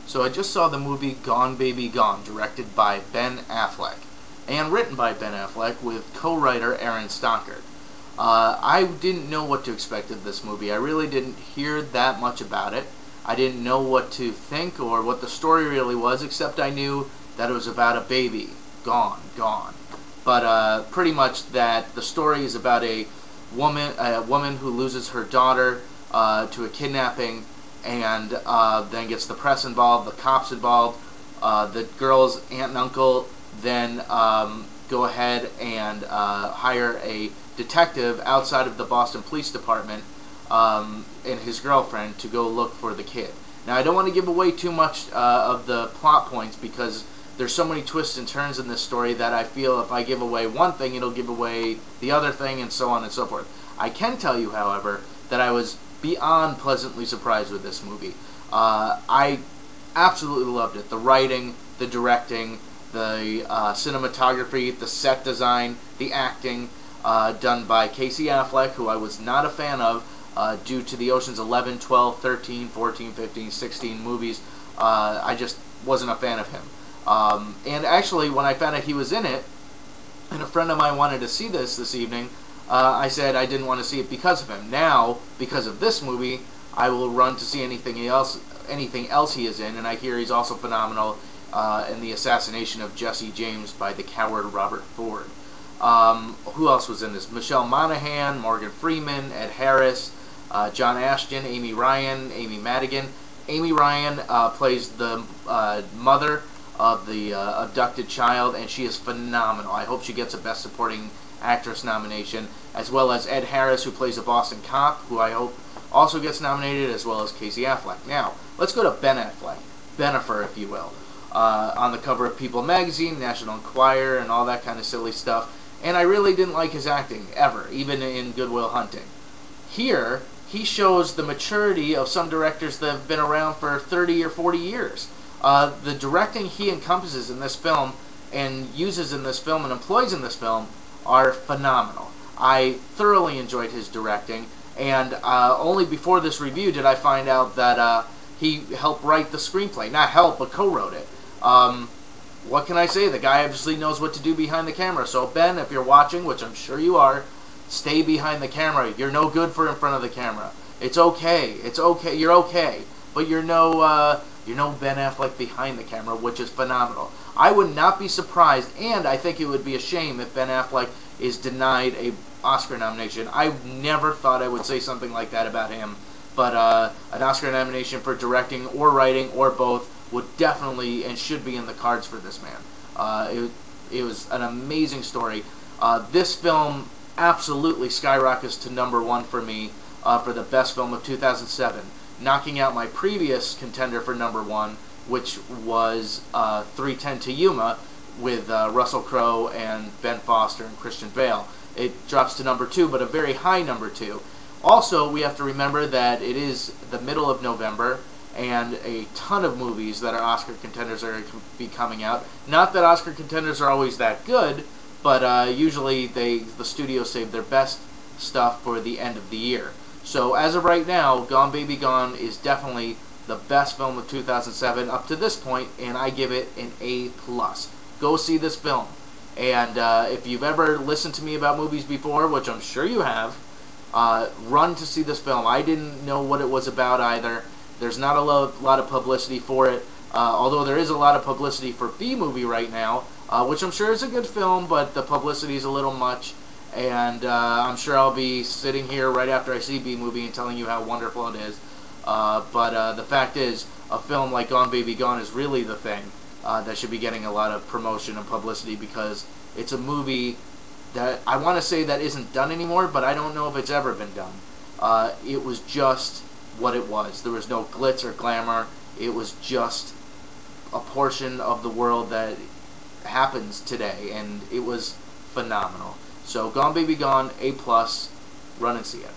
So I just saw the movie Gone Baby Gone, directed by Ben Affleck, and written by Ben Affleck with co-writer Aaron Stockert. I didn't know what to expect of this movie. I really didn't hear that much about it. I didn't know what to think or what the story really was, except I knew that it was about a baby. Gone. But pretty much that the story is about a woman who loses her daughter to a kidnapping, and then gets the press involved, the cops involved. The girl's aunt and uncle then go ahead and hire a detective outside of the Boston Police Department and his girlfriend to go look for the kid. Now, I don't want to give away too much of the plot points because there's so many twists and turns in this story that I feel if I give away one thing, it'll give away the other thing, and so on and so forth. I can tell you, however, that I was beyond pleasantly surprised with this movie. I absolutely loved it. The writing, the directing, the cinematography, the set design, the acting, done by Casey Affleck, who I was not a fan of due to the Ocean's 11, 12, 13, 14, 15, 16 movies. I just wasn't a fan of him. And actually, when I found out he was in it, and a friend of mine wanted to see this evening, I said I didn't want to see it because of him. Now, because of this movie, I will run to see anything else he is in, and I hear he's also phenomenal in The Assassination of Jesse James by the coward Robert Ford. Who else was in this? Michelle Monaghan, Morgan Freeman, Ed Harris, John Ashton, Amy Ryan, Amy Madigan. Amy Ryan plays the mother of the abducted child, and she is phenomenal. I hope she gets a Best Supporting Actress nomination, as well as Ed Harris, who plays a Boston cop, who I hope also gets nominated, as well as Casey Affleck. Now, let's go to Ben Affleck, Bennifer, if you will, on the cover of People magazine, National Enquirer, and all that kind of silly stuff. And I really didn't like his acting, ever, even in Good Will Hunting. Here, he shows the maturity of some directors that have been around for 30 or 40 years. The directing he encompasses in this film and uses in this film and employs in this film are phenomenal. I thoroughly enjoyed his directing, and only before this review did I find out that he helped write the screenplay. Not help, but co-wrote it. What can I say? The guy obviously knows what to do behind the camera. So Ben, if you're watching, which I'm sure you are, stay behind the camera. You're no good for in front of the camera. It's okay. It's okay. You're okay. But you're no Ben Affleck behind the camera, which is phenomenal. I would not be surprised, and I think it would be a shame if Ben Affleck is denied a Oscar nomination. I never thought I would say something like that about him, but an Oscar nomination for directing or writing or both would definitely and should be in the cards for this man. It was an amazing story. This film absolutely skyrockets to #1 for me for the best film of 2007, knocking out my previous contender for #1, which was 3:10 to Yuma with Russell Crowe and Ben Foster and Christian Bale. It drops to #2, but a very high #2. Also, we have to remember that it is the middle of November, and a ton of movies that are Oscar contenders are going to be coming out. Not that Oscar contenders are always that good, but usually the studios save their best stuff for the end of the year. So as of right now, Gone Baby Gone is definitely the best film of 2007 up to this point, and I give it an A+. Go see this film. And if you've ever listened to me about movies before, which I'm sure you have, run to see this film. I didn't know what it was about either. There's not a lot of publicity for it, although there is a lot of publicity for B-Movie right now, which I'm sure is a good film, but the publicity is a little much. And I'm sure I'll be sitting here right after I see B-Movie and telling you how wonderful it is. But the fact is, a film like Gone Baby Gone is really the thing that should be getting a lot of promotion and publicity, because it's a movie that I want to say that isn't done anymore, but I don't know if it's ever been done. It was just what it was. There was no glitz or glamour. It was just a portion of the world that happens today, and it was phenomenal. So Gone Baby Gone, A+, run and see it.